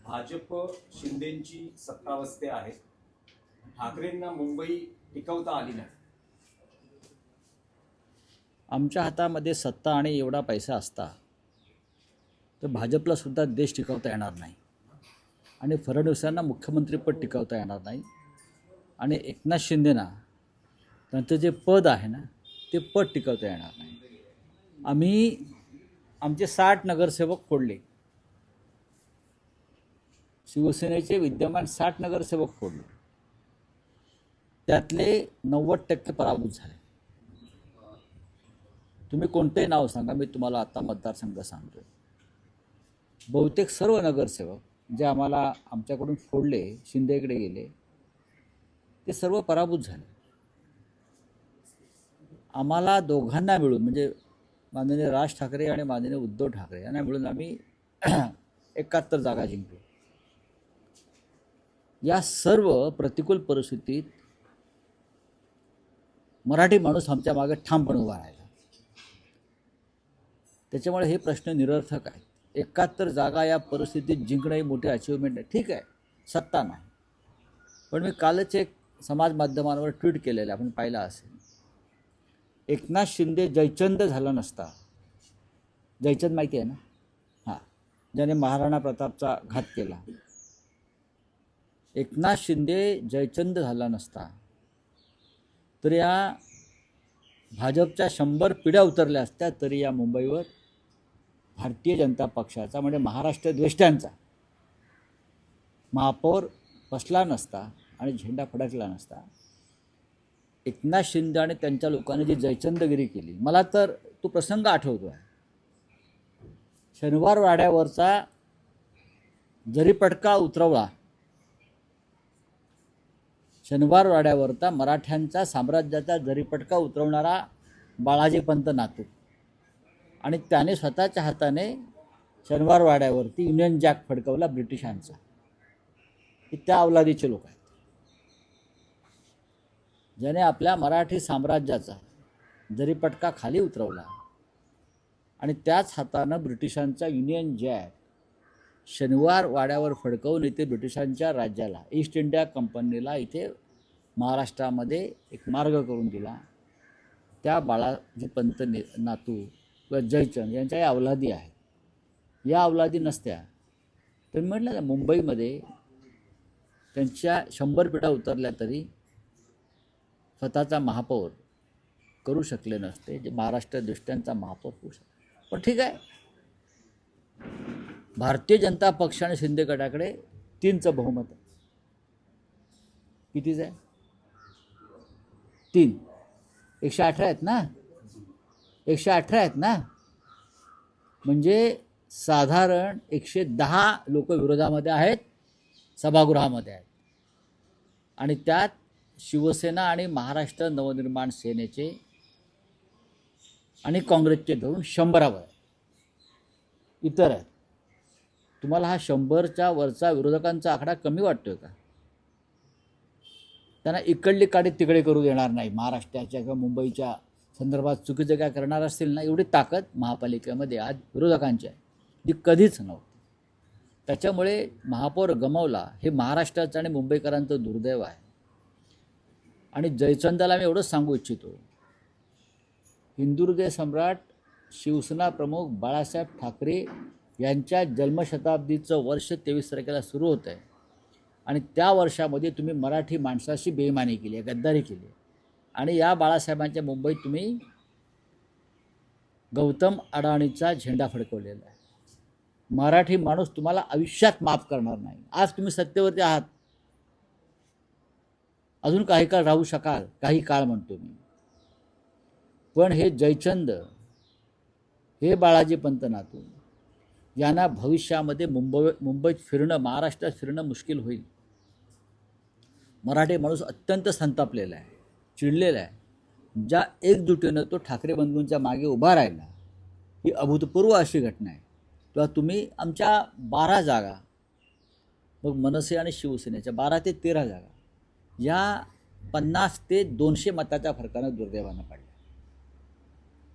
भाजप शिंदेची सत्तावस्थे आहे. ठाकरेंना मुंबई टिकवता आली नाही. आमच्या हातामध्ये सत्ता आणि एवढा पैसा असता तर भाजपला सुद्धा देश टिकवता येणार नाही आणि फडणवीसांना मुख्यमंत्रीपद टिकवता येणार नाही आणि एकनाथ शिंदेना त्यांचं जे पद आहे ना ते पद टिकवता येणार नाही. आम्ही आमचे 60 नगरसेवक फोडले, शिवसेनेचे विद्यमान 60 नगरसेवक फोडले, त्यातले 90% पराभूत झाले. तुम्ही कोणतेही नाव सांगा, मी तुम्हाला आता मतदारसंघ सांगतो. बहुतेक सर्व नगरसेवक जे आम्हाला आमच्याकडून फोडले, शिंदेकडे गेले, ते सर्व पराभूत झाले. आम्हाला दोघांना मिळून म्हणजे माननीय राज ठाकरे आणि माननीय उद्धव ठाकरे यांना मिळून आम्ही 71 जागा जिंकलो. या सर्व प्रतिकूल परिस्थितीत मराठी माणूस आमच्या मागे ठामपणे उभा राहिला. त्याच्यामुळे हे प्रश्न निरर्थक आहेत. 71 जागा या परिस्थितीत जिंकणं ही मोठी अचिव्हमेंट आहे. ठीक आहे, सत्ता नाही, पण मी कालच एक समाज माध्यमांवर ट्विट केलेलं आपण पाहिलं असेल. एकनाथ शिंदे जयचंद झाला नसता, जयचंद माहिती आहे ना, हां, ज्याने महाराणा प्रतापचा घात केला. एकनाथ शिंदे जयचंद झाला नसता तर या भाजपच्या 100 पिढ्या उतरल्या असत्या तरी या मुंबईवर भारतीय जनता पक्षाचा म्हणजे महाराष्ट्र द्वेष्ट्यांचा महापौर बसला नसता आणि झेंडा फडकला नसता. एकनाथ शिंदे आणि त्यांच्या लोकांनी जी जयचंदगिरी केली, मला तर तो प्रसंग आठवतो आहे. शनिवार वाड्यावरचा जरीपटका उतरवला, शनिवार वाड्यावरचा मराठ्यांचा साम्राज्याचा जरीपटका उतरवणारा बाळाजी पंत नातू, आणि त्याने स्वतःच्या हाताने शनिवार वाड्यावरती युनियन जॅक फडकवला ब्रिटिशांचा. हे त्या अवलादीचे लोक आहेत, ज्याने आपल्या मराठी साम्राज्याचा जरीपटका खाली उतरवला आणि त्याच हातानं ब्रिटिशांचा युनियन जॅक शनिवार वाड्यावर फडकवून इथे ब्रिटिशांच्या राज्याला, ईस्ट इंडिया कंपनीला इथे महाराष्ट्रामध्ये एक मार्ग करून दिला. त्या बाळाजी पंत नातू किंवा जयचंद यांच्या या अवलादी आहेत. या अवलादी नसत्या तर म्हटलं ना, मुंबईमध्ये त्यांच्या 100 पिढ्या उतरल्या तरी स्वतःचा महापौर करू शकले नसते, जे महाराष्ट्र दृष्ट्यांचा महापौर होऊ शकतो. पण ठीक आहे, भारतीय जनता पक्ष आणि शिंदे गटाकडे 3चं बहुमत आहे. कितीच आहे? 3. 118 आहेत ना, 118 आहेत ना, म्हणजे साधारण 110 लोक विरोधामध्ये आहेत, सभागृहामध्ये आहेत, आणि त्यात शिवसेना आणि महाराष्ट्र नवनिर्माण सेनेचे आणि काँग्रेसचे धरून 100 इतर आहेत. तुम्हाला हा 100च्या वरचा विरोधकांचा आकडा कमी वाटतोय का? त्यांना इकडली काडी तिकडे करू देणार नाही. महाराष्ट्राच्या किंवा मुंबईच्या संदर्भात चुकीचं काय करणार असतील ना, एवढी ताकद महापालिकेमध्ये आज विरोधकांची आहे, जी कधीच नव्हती. त्याच्यामुळे महापौर गमावला हे महाराष्ट्राचं आणि मुंबईकरांचं दुर्दैव आहे. आणि जयचंदाला मी एवढंच सांगू इच्छितो, हिंदुहृदय सम्राट शिवसेना प्रमुख बाळासाहेब ठाकरे यांच्या जन्मशताब्दीचं वर्ष 23 तारखेला सुरू होतं आहे, आणि त्या वर्षामध्ये तुम्ही मराठी माणसाशी बेईमानी केली आहे, गद्दारी केली आहे, आणि या बाळासाहेबांच्या मुंबईत तुम्ही गौतम अडाणीचा झेंडा फडकवलेला आहे. मराठी माणूस तुम्हाला आयुष्यात माफ करणार नाही. आज तुम्ही सत्तेवरती आहात, अजून काही काळ राहू शकाल, काही काळ म्हणतो मी, पण हे जयचंद, हे बाळाजी पंत नातू यांना भविष्यामध्ये मुंबईत फिरणं, महाराष्ट्रात फिरणं मुश्किल होईल. मराठी माणूस अत्यंत संतापलेला आहे, चिडलेला आहे. ज्या एकजुटीनं तो ठाकरे बंधूंच्या मागे उभा राहिला, ही अभूतपूर्व अशी घटना आहे. तेव्हा तुम्ही आमच्या 12 जागा, मग मनसे आणि शिवसेनेच्या 12 ते 13 जागा या 50 ते 200 मताच्या फरकानं दुर्दैवानं पडल्या.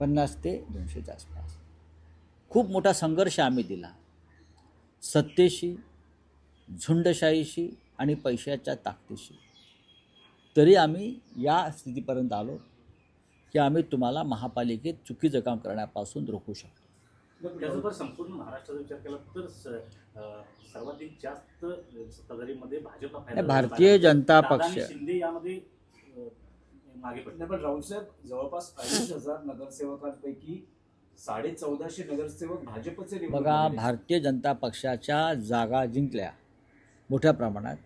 50 ते 200च्या आसपास खूप मोठा संघर्ष आम्ही दिला. सत्तेशी, झुंडशाहीशी आणि पैशाच्या ताकदीशी. तरी आम्ही या स्थितीपर्यंत आलो की आम्ही तुम्हाला महापालिकेत चुकीचं काम करण्यापासून रोखू शकतो. त्याचबरोबर संपूर्ण महाराष्ट्राचा विचार केला तर सर्वाधिक जास्त सत्ताधारीमध्ये भाजपा आणि भारतीय जनता पक्ष शिंदे यामध्ये मागे पडले. पण राऊतसाहेब जवळपास 40,000 नगरसेवकांपैकी 1450 नगरसेवक भाजपचे निवडून बघा, आलेले. भारतीय जनता पक्षाच्या जागा जिंकल्या मोठ्या प्रमाणात,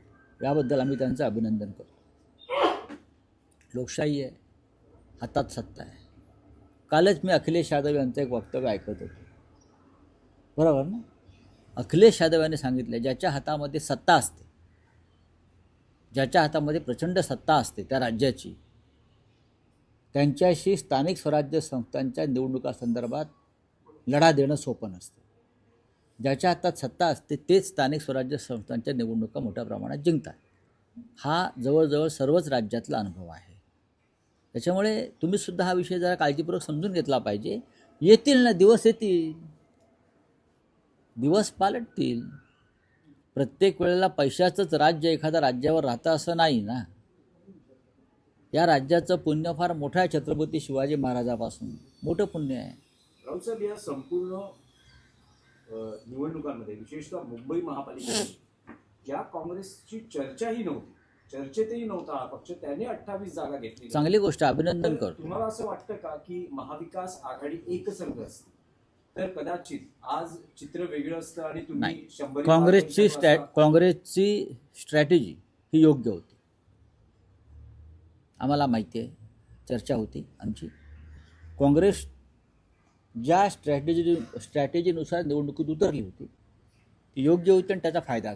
याबद्दल आम्ही त्यांचं अभिनंदन करतो. लोकशाही आहे, हातात सत्ता आहे. कालच मी अखिलेश यादव यांचं एक वक्तव्य ऐकत होतो, बरोबर ना? अखिलेश यादव यांनी सांगितलं, ज्याच्या हातामध्ये सत्ता असते, ज्याच्या हातामध्ये प्रचंड सत्ता असते त्या राज्याची, त्यांच्याशी स्थानिक स्वराज्य संस्थांच्या निवडणुकासंदर्भात लढा देणं सोपं नसतं. ज्याच्या हातात सत्ता असते तेच स्थानिक स्वराज्य संस्थांच्या निवडणुका मोठ्या प्रमाणात जिंकतात. हा जवळजवळ सर्वच राज्यातला अनुभव आहे. त्याच्यामुळे तुम्हीसुद्धा हा विषय जरा काळजीपूर्वक समजून घेतला पाहिजे. येतील ना दिवस, येतील दिवस, पालटतील. प्रत्येक वेळेला पैशाचंच राज्य एखाद्या राज्यावर राहतं असं नाही ना. या राज्याचं पुण्य फार मोठं आहे. छत्रपती शिवाजी महाराजापासून मोठं पुण्य आहे. राऊतसाहेब, या संपूर्ण निवडणुकांमध्ये विशेषतः मुंबई महापालिकेत ज्या काँग्रेसची चर्चाही नव्हती, चर्चेतही नव्हता हा पक्ष, त्याने 28 जागा घेतली. चांगली गोष्ट, अभिनंदन करतो. तुम्हाला असं वाटतं का की महाविकास आघाडी एकसंघ असते तर कदाचित आज चित्र वेगळं असतं आणि तुम्ही नाही, 100 काँग्रेसची स्ट्रॅटेजी ही योग्य होती. आम्हाला माहिती आहे, चर्चा होती आमची. काँग्रेस ज्या स्ट्रॅटेजीनुसार निवडणुकीत उतरली होती ती योग्य होती आणि त्याचा फायदा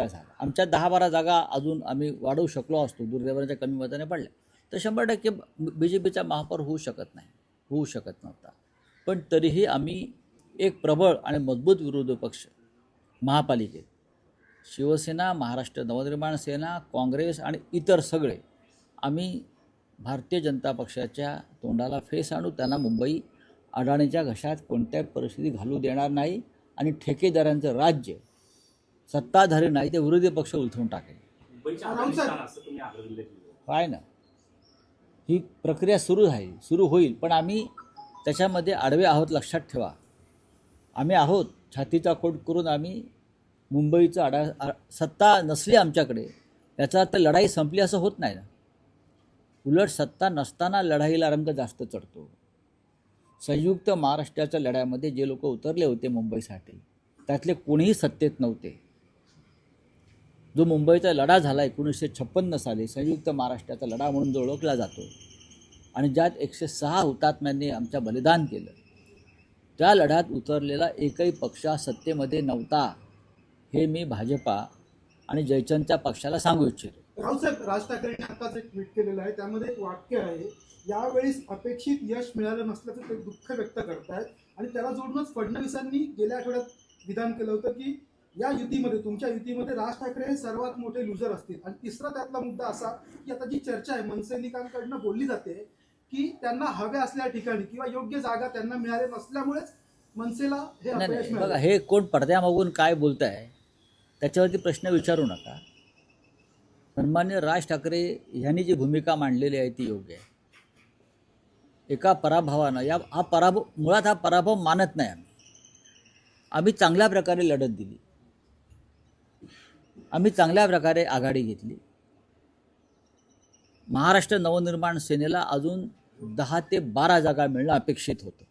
झाला. आमच्या 10-12 जागा अजून आम्ही वाढवू शकलो असतो, दुर्दैवाच्या कमी मताने पडल्या तर 100% BJPचा महापौर होऊ शकत नव्हता. पण तरीही आम्ही एक प्रबळ आणि मजबूत विरोधी पक्ष महापालिकेत, शिवसेना, महाराष्ट्र नवनिर्माण सेना, काँग्रेस आणि इतर सगळे, आम्ही भारतीय जनता पक्षाच्या तोंडाला फेस आणू. त्यांना मुंबई अडाणीच्या घशात कोणत्याही परिस्थिती घालू देणार नाही आणि ठेकेदारांचं राज्य सत्ताधारी नाही ते विरोधी पक्ष उलथून टाकेल. मुंबईच्या अफगाणिस्तान असं तुम्ही आग्रह काय ना, ही प्रक्रिया सुरू होईल. पण आम्ही त्याच्यामध्ये आडवे आहोत, लक्षात ठेवा. आम्ही आहोत, छातीचा कोट करून आम्ही मुंबईचं सत्ता नसली आमच्याकडे याचा अर्थ लढाई संपली असं होत नाही ना. उलट सत्ता नसताना लढाईला रंग जास्त चढतो. संयुक्त महाराष्ट्राच्या लढ्यामध्ये जे लोक उतरले होते मुंबईसाठी, त्यातले कोणीही सत्तेत नव्हते. जो मुंबईचा लढा झाला 1956 साली, संयुक्त महाराष्ट्राचा लढा म्हणून जो ओळखला जातो आणि ज्यात 106 हुतात्म्यांनी आमच्या बलिदान केलं, त्या लढ्यात उतरलेला एकही पक्ष सत्तेमध्ये नव्हता. हे मी भाजपा आणि जयचंदच्या पक्षाला सांगू इच्छितो. रावसाहेब, राज ठाकरेंनी आताच एक ट्विट केलेलं आहे, त्यामध्ये एक वाक्य आहे, यावेळी अपेक्षित यश मिळालं नसल्याचं ते दुःख व्यक्त करतायत. आणि त्याला जोडूनच फडणवीसांनी गेल्या आठवड्यात विधान केलं होतं की या युतीमध्ये, तुमच्या युतीमध्ये राज ठाकरे हे सर्वात मोठे लुजर असतील. आणि तिसरा त्यातला मुद्दा असा की आता जी चर्चा आहे मनसैनिकांकडनं बोलली जाते की त्यांना हव्या असल्या ठिकाणी किंवा योग्य जागा त्यांना मिळाल्या नसल्यामुळेच मनसेला हे अपयश नाही, मिळालं. बघा, हे कोण पडद्यामागून काय बोलत आहे त्याच्यावरती प्रश्न विचारू नका. सन्मान्य राज ठाकरे यांनी जी भूमिका मांडलेली आहे ती योग्य आहे. एका पराभवानं, मुळात हा पराभव मानत नाही आम्ही चांगल्या प्रकारे लढत दिली, आम्ही चांगल्या प्रकारे आघाडी घेतली. महाराष्ट्र नवनिर्माण सेनेला अजून 10 ते 12 जागा मिळणं अपेक्षित होतं.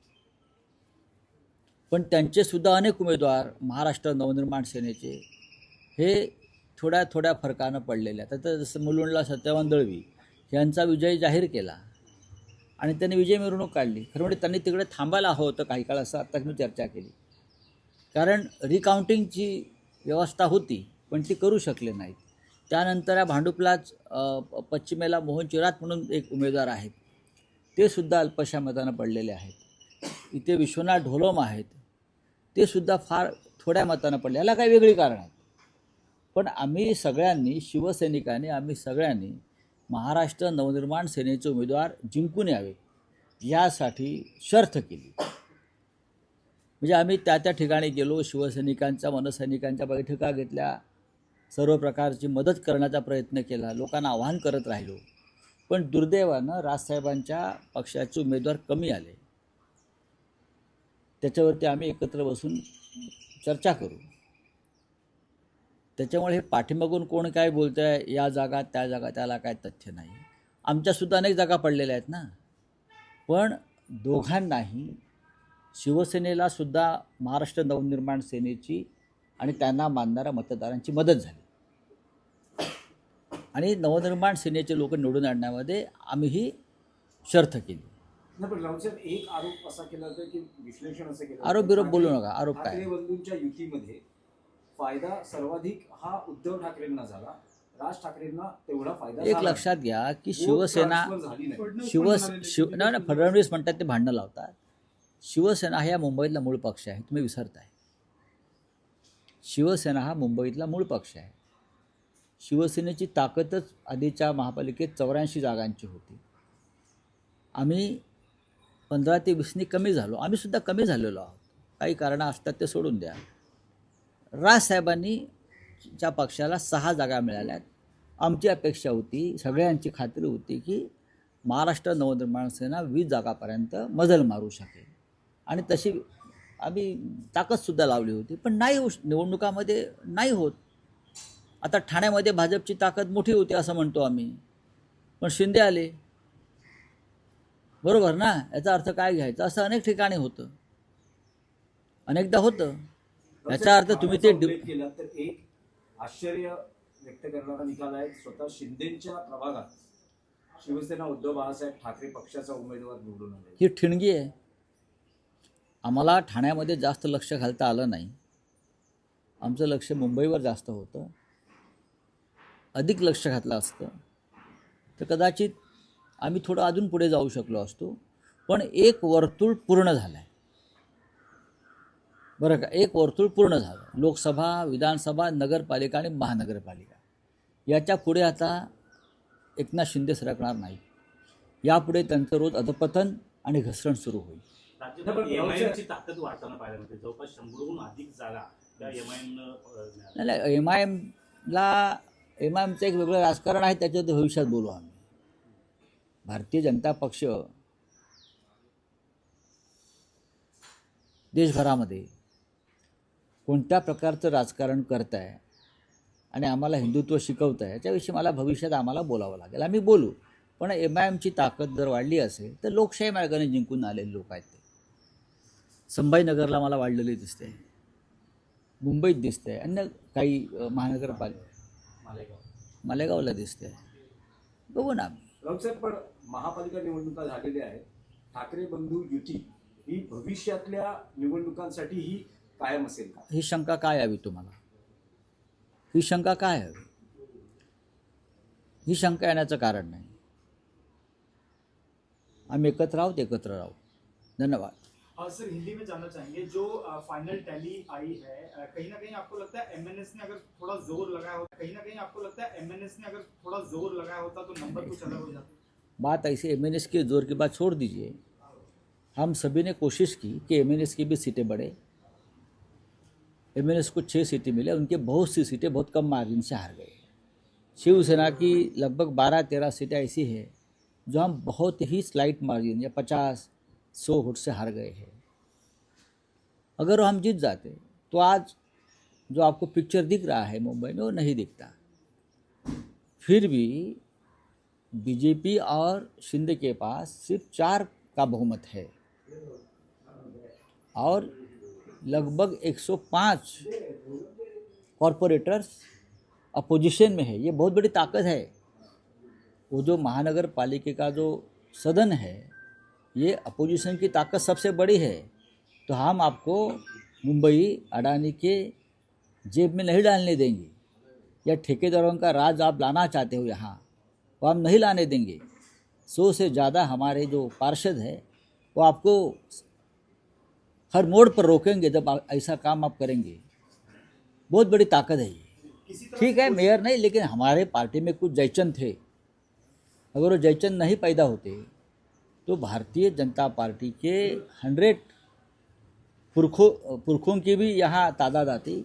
पण त्यांचे सुद्धा अनेक उमेदवार महाराष्ट्र नवनिर्माण सेनेचे हे थोड्या फरकानं पडलेले आहेत. आता जसं मुलुंडला सत्यवान दळवी यांचा विजय जाहीर केला आणि त्यांनी विजय मिरवणूक काढली. खरं म्हणजे त्यांनी तिकडे थांबायला हवं होतं काही काळ, असं आत्ताच मी चर्चा केली. कारण रिकाउंटिंगची व्यवस्था होती पण ती करू शकले नाहीत. त्यानंतर या भांडुपलाच पश्चिमेला मोहन चिरात म्हणून एक उमेदवार आहेत, ते सुद्धा अल्पशा मतानं पडलेले आहेत. इथे विश्वनाथ ढोलम आहेत, ते सुद्धा फार थोड्या मतानं पडले. याला काही वेगळी कारण आहेत. पण आम्ही सगळ्यांनी, शिवसैनिकांनी, आम्ही सगळ्यांनी महाराष्ट्र नवनिर्माण सेनेचे उमेदवार जिंकून यावे यासाठी शर्थ केली. म्हणजे आम्ही त्या त्या ठिकाणी गेलो, शिवसैनिकांच्या मनसैनिकांच्या बैठका घेतल्या, सर्व प्रकारची मदत करण्याचा प्रयत्न केला, लोकांना आवाहन करत राहिलो. पण दुर्दैवानं राजसाहेबांच्या पक्षाचे उमेदवार कमी आले. त्याच्यावरती आम्ही एकत्र बसून चर्चा करू. त्याच्यामुळे हे पाठीमागून कोण काय बोलतं आहे, या जागा त्या जागा, त्याला काय तथ्य नाही. आमच्यासुद्धा अनेक जागा पडलेल्या आहेत ना. पण दोघांनाही, शिवसेनेला सुद्धा महाराष्ट्र नवनिर्माण सेनेची आणि त्यांना मानणाऱ्या मतदारांची मदत झाली. आणि नवनिर्माण सेनेचे लोक निवडून आणण्यामध्ये आम्हीही शर्थ केली. नाही, पण राऊत साहेब, एक आरोप असा केला होता की विश्लेषण असं केलं आरोप होतं, बिरोप बोलू ठाकरे- नका. आरोप काय? ठाकरे बंधूंच्या युतीमध्ये फायदा सर्वाधिक हा उद्धव ठाकरेंना झाला, राज ठाकरेंना तेवढा फायदा एक झाला लक्षात घ्या की नाही. शिवसेना ट्रान्सफर झाली नाही. फडणवीस शिव पण म्हणाले शिव की नाही नाही, फडणवीस म्हणतात ते भांडणं लावतात. शिवसेना हा या मुंबईतला मूळ पक्ष आहे, तुम्ही विसरताय. शिवसेना हा मुंबईतला मूळ पक्ष आहे. शिवसेनेची ताकदच आधीच्या महापालिकेत 84 जागांची होती. आम्ही 15 ते 20नी कमी झालो. आम्ही सुद्धा कमी झालेलो आहोत. काही कारणं असतात ते सोडून द्या. राजसाहेबांनी च्या पक्षाला 6 जागा मिळाल्यात. आमची अपेक्षा होती, सगळ्यांची खात्री होती की महाराष्ट्र नवनिर्माण सेना 20 जागापर्यंत मजल मारू शकेल. आणि तशी आम्ही ताकदसुद्धा लावली होती. पण नाही निवडणुकामध्ये नाही होत. आता ठाण्यामध्ये भाजपची ताकद मोठी होती असं म्हणतो आम्ही, पण शिंदे आले. बरोबर ना? याचा अर्थ काय घ्यायचा? असं अनेक ठिकाणी होतं, अनेकदा होतं. याचा अर्थ तुम्ही ते उल्लेख केला तर एक आश्चर्य व्यक्त करणारा निकाल आहे. स्वतः शिंदेच्या प्रभागात शिवसेना उद्धव बाळासाहेब ठाकरे पक्षाचा उमेदवार निवडून आले. ही ठिणगी आहे. आम्हाला ठाण्यामध्ये जास्त लक्ष घालता आलं नाही. आमचं लक्ष मुंबईवर जास्त होतं. अधिक लक्ष घातलं असतं तर कदाचित आम्ही थोडं अजून पुढे जाऊ शकलो असतो. पण एक वर्तुळ पूर्ण झालं आहे, बरं का? एक वर्तुळ पूर्ण झालं. लोकसभा, विधानसभा, नगरपालिका आणि महानगरपालिका, याच्या पुढे आता एकनाथ शिंदे सरकणार नाही. यापुढे त्यांचं रोज अधपतन आणि घसरण सुरू होईल. राज्यात एमआयएमची ताकद वाढताना पाहायला मिळते. जवळपास 100हून अधिक जागा त्या एमआयएमनं नाही, एमआयएमचं एक वेगळं राजकारण आहे, त्याच्यात भविष्यात बोलू आम्ही. भारतीय जनता पक्ष देशभरामध्ये कोणत्या प्रकारचं राजकारण करत आहे आणि आम्हाला हिंदुत्व शिकवत आहे, याच्याविषयी मला भविष्यात आम्हाला बोलावं लागेल. आम्ही बोलू. पण एमआयएमची ताकद जर वाढली असेल तर लोकशाही मार्गाने जिंकून आलेले लोक आहेत ते. संभाजीनगरला मला वाढलेली दिसते, मुंबईत दिसते, अन्य काही मालेगावला दिसते. बघू ना आम्ही. राऊत साहेब, पण महापालिका निवडणुका झालेल्या आहेत. ठाकरे बंधू युती ही भविष्यातल्या निवडणुकांसाठी ही कायम असेल का? ही शंका काय हवी तुम्हाला? ही शंका काय हवी? ही शंका येण्याचं कारण नाही. आम्ही एकत्र आहोत, एकत्र राहू. धन्यवाद. सर, हिंदी में जानना चाहेंगे, जो फाइनल टैली आई है, कहीं ना कहीं आपको लगता है एमएनएस ने अगर थोड़ा जोर लगाया होता, कहीं ना कहीं आपको लगता है एमएनएस ने अगर थोड़ा जोर लगाया होता तो नंबर कुछ अलग हो जाता? बात ऐसे एमएनएस के जोर की बात छोड़ दीजिए. हम सभी ने कोशिश की कि एमएनएस की भी सीटें बढ़े. एमएनएस को 6 सीटें मिले, उनके बहुत सी सीटें बहुत कम मार्जिन से हार गए. शिवसेना की लगभग 12-13 सीटें ऐसी है जो हम बहुत ही स्लाइट मार्जिन या 50-100 वोट से हार गए हैं. अगर हम जीत जाते तो आज जो आपको पिक्चर दिख रहा है मुंबई में वो नहीं दिखता. फिर भी बीजेपी और शिंदे के पास सिर्फ 4 का बहुमत है और लगभग 105 कॉरपोरेटर्स अपोजिशन में है. ये बहुत बड़ी ताकत है. वो जो महानगर पालिका का जो सदन है, ये अपोजिशन की ताकत सबसे बड़ी है. तो हम आपको मुंबई अडानी के जेब में नहीं डालने देंगे. या ठेकेदारों का राज आप लाना चाहते हो यहाँ, वो हम नहीं लाने देंगे. 100 से ज़्यादा हमारे जो पार्षद हैं वो आपको हर मोड़ पर रोकेंगे जब ऐसा काम आप करेंगे. बहुत बड़ी ताकत है ये. ठीक है, मेयर नहीं, लेकिन हमारे पार्टी में कुछ जयचंद थे. अगर वो जयचंद नहीं पैदा होते तो भारतीय जनता पार्टी के 100 पुरखों की भी यहाँ तादाद आती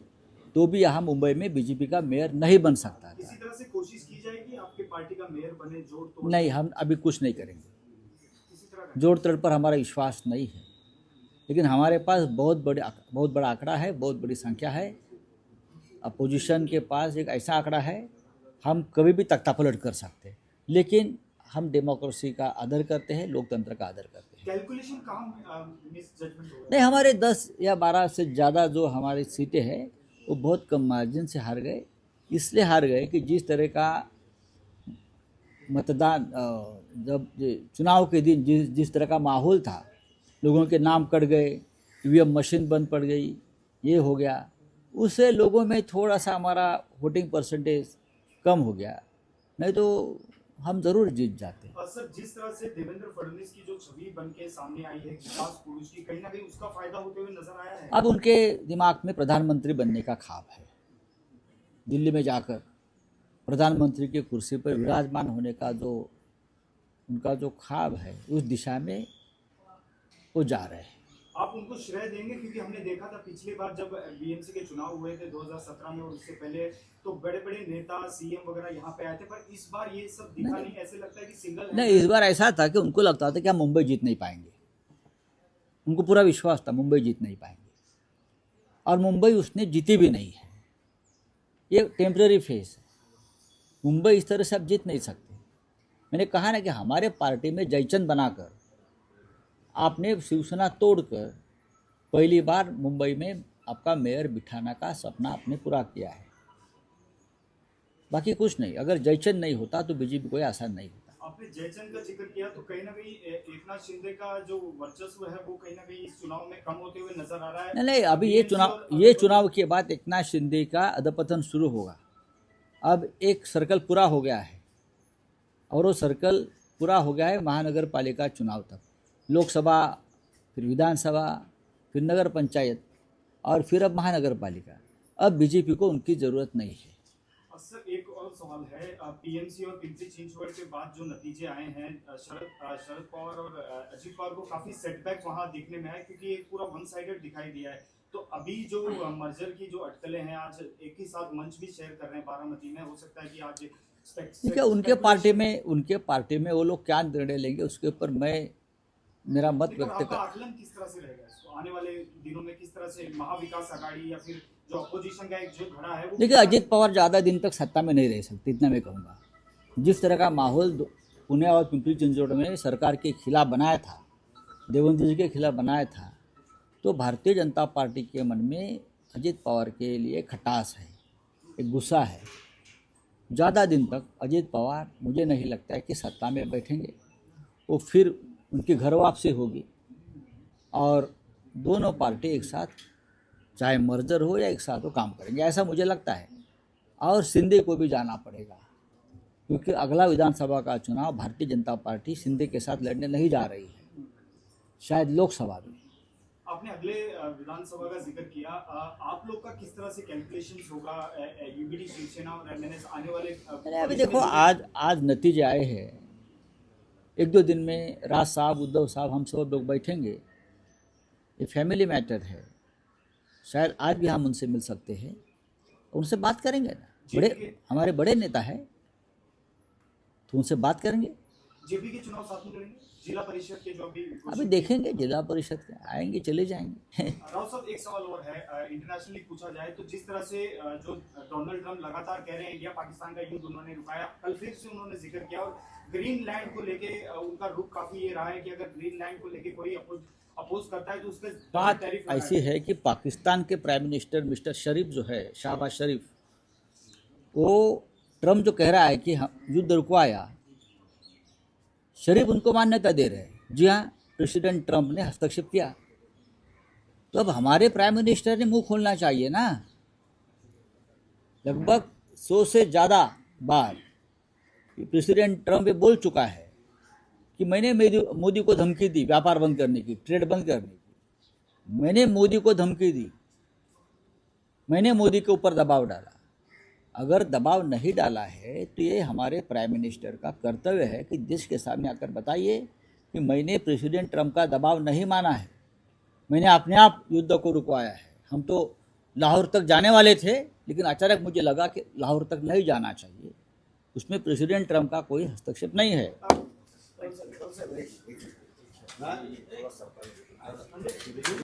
तो भी यहाँ मुंबई में बीजेपी का मेयर नहीं बन सकता था। किसी तरह से कोशिश की जाएगी आपके पार्टी का मेयर बने, जोड़ तोड़? नहीं, हम अभी कुछ नहीं करेंगे, किसी तरह का? जोड़ तोड़ पर हमारा विश्वास नहीं है, लेकिन हमारे पास बहुत बड़ा आंकड़ा है, बहुत बड़ी संख्या है। अपोजिशन के पास एक ऐसा आंकड़ा है, हम कभी भी तख्तापलट कर सकते हैं, लेकिन हम डेमोक्रेसी का आदर करते हैं, लोकतंत्र का आदर करते हैं। कैलकुलेशन कहाँ मिस जजमेंट हो रहा है? नहीं, हमारे 10 या 12 से ज़्यादा जो हमारी सीटें हैं वो बहुत कम मार्जिन से हार गए। इसलिए हार गए कि जिस तरह का मतदान जब चुनाव के दिन जिस तरह का माहौल था, लोगों के नाम कट गए, ईवीएम मशीन बंद पड़ गई, ये हो गया, उससे लोगों में थोड़ा सा हमारा वोटिंग परसेंटेज कम हो गया, नहीं तो हम ज़रूर जीत जाते। और सर, जिस तरह से देवेंद्र फडणवीस की जो छवि बन के सामने आई है विकास पुरुष की, कहीं ना कहीं उसका फायदा होते हुए नजर आया है। अब उनके दिमाग में प्रधानमंत्री बनने का ख्वाब है, दिल्ली में जाकर प्रधानमंत्री की कुर्सी पर विराजमान होने का जो उनका जो ख्वाब है, उस दिशा में वो जा रहे हैं। आप उनको श्रेय देंगे? क्योंकि हमने देखा था पिछली बार जब बीएमसी के चुनाव हुए थे 2017 में, और उससे पहले तो बड़े बड़े नेता सीएम वगैरह यहाँ पे आए थे, पर इस बार ये सब दिखा नहीं। ऐसे लगता है कि सिंगल नहीं, इस बार ऐसा था कि उनको लगता था कि हम मुंबई जीत नहीं पाएंगे, उनको पूरा विश्वास था मुंबई जीत नहीं पाएंगे, और मुंबई उसने जीती भी नहीं है। ये टेम्पररी फेस है, मुंबई इस तरह से आप जीत नहीं सकते। मैंने कहा ना कि हमारे पार्टी में जयचंद बनाकर आपने शिवसेना तोड़कर पहली बार मुंबई में आपका मेयर बिठाना का सपना आपने पूरा किया है, बाकी कुछ नहीं। अगर जयचंद नहीं होता तो बीजेपी कोई आसान नहीं होता। आपने जयचंद का जिक्र किया तो कहीं ना कहीं एकनाथ शिंदे का जो वर्चस्व है वो कहीं ना कहीं इस चुनाव में कम होते हुए नजर आ रहा है। नहीं, अभी ये चुनाव के बाद एकनाथ शिंदे का अधपतन शुरू होगा। अब एक सर्कल पूरा हो गया है, और वो सर्कल पूरा हो गया है महानगर पालिका चुनाव तक, लोकसभा, फिर विधानसभा, फिर नगर पंचायत, और फिर अब महानगर पालिका। अब बीजेपी को उनकी ज़रूरत नहीं है। सर, एक और सवाल है, पीएमसी और पिंपरी चिंचवड के बाद जो नतीजे आए हैं, शरद पवार और अजीत पवार को काफी सेटबैक वहां देखने में आया, क्योंकि एक पूरा वन साइडेड दिखाई दिया है। तो अभी जो मर्जर की जो अटकलें हैं, आज एक ही साथ मंच भी शेयर कर रहे हैं बारामती में, हो सकता है कि आज ठीक है, उनके पार्टी में वो लोग क्या निर्णय लेंगे उसके ऊपर मैं मेरा मत व्यक्त कर। आकलन किस तरह से रहेगा आने वाले दिनों में? किस तरह से महाविकास आघाड़ी या फिर जो अपोजिशन का एक जो खड़ा है वो? देखिए, अजीत पवार ज़्यादा दिन तक सत्ता में नहीं रह सकते, इतना मैं कहूँगा। जिस तरह का माहौल पुणे और पिंपरी चिंचवड में सरकार के खिलाफ बनाया था, देवेंद्र जी के खिलाफ बनाया था, तो भारतीय जनता पार्टी के मन में अजीत पवार के लिए खटास है, एक गुस्सा है। ज़्यादा दिन तक अजीत पवार मुझे नहीं लगता है कि सत्ता में बैठेंगे। वो फिर उनकी घर वापसी होगी और दोनों पार्टी एक साथ, चाहे मर्जर हो या एक साथ वो काम करेंगे, ऐसा मुझे लगता है। और शिंदे को भी जाना पड़ेगा, क्योंकि अगला विधानसभा का चुनाव भारतीय जनता पार्टी शिंदे के साथ लड़ने नहीं जा रही है, शायद लोकसभा में। आपने अगले विधानसभा का जिक्र किया, आप लोग का किस तरह से कैलकुलेशंस होगा? यूबीडी, शिवसेना और एमएनएस आने वाले अभी देखो, आज नतीजे आए हैं, एक दो दिन में राज साहब, उद्धव साहब, हम सब लोग बैठेंगे। ये फैमिली मैटर है, शायद आज भी हम उनसे मिल सकते हैं, उनसे बात करेंगे ना। हमारे बड़े नेता हैं, तो उनसे बात करेंगे। जेपी के चुनाव साथ में करेंगे, जिला परिषद के जो अभी देखेंगे, जिला परिषद के आएंगे चले जाएंगे। राव साहब, एक सवाल और है, इंटरनेशनली पूछा जाए तो जिस तरह से जो डोनाल्ड ट्रम्प लगातार कह रहे हैं इंडिया पाकिस्तान का युद्ध उन्होंने रुकाया, कल फिर से उन्होंने जिक्र किया, और ग्रीनलैंड को लेके उनका रुख काफी ये रहा है कि अगर ग्रीनलैंड को लेके कोई अपोज करता है तो उस पर बात ऐसी है कि पाकिस्तान के प्राइम मिनिस्टर मिस्टर शरीफ जो है, शहबाज शरीफ, वो ट्रम्प जो कह रहा है कि हम युद्ध रुकवाया, शरीफ उनको मान्यता दे रहे हैं। जी हाँ, प्रेसिडेंट ट्रम्प ने हस्तक्षेप किया, तो अब हमारे प्राइम मिनिस्टर ने मुंह खोलना चाहिए ना। लगभग 100 से ज़्यादा बार प्रेसिडेंट ट्रम्प ये बोल चुका है कि मैंने मोदी को धमकी दी व्यापार बंद करने की, ट्रेड बंद करने की, मैंने मोदी को धमकी दी, मैंने मोदी के ऊपर दबाव डाला। अगर दबाव नहीं डाला है तो ये हमारे प्राइम मिनिस्टर का कर्तव्य है कि देश के सामने आकर बताइए कि मैंने प्रेसिडेंट ट्रम्प का दबाव नहीं माना है, मैंने अपने आप युद्ध को रुकवाया है। हम तो लाहौर तक जाने वाले थे, लेकिन अचानक मुझे लगा कि लाहौर तक नहीं जाना चाहिए। उसमें प्रेसिडेंट ट्रंप का कोई हस्तक्षेप नहीं है।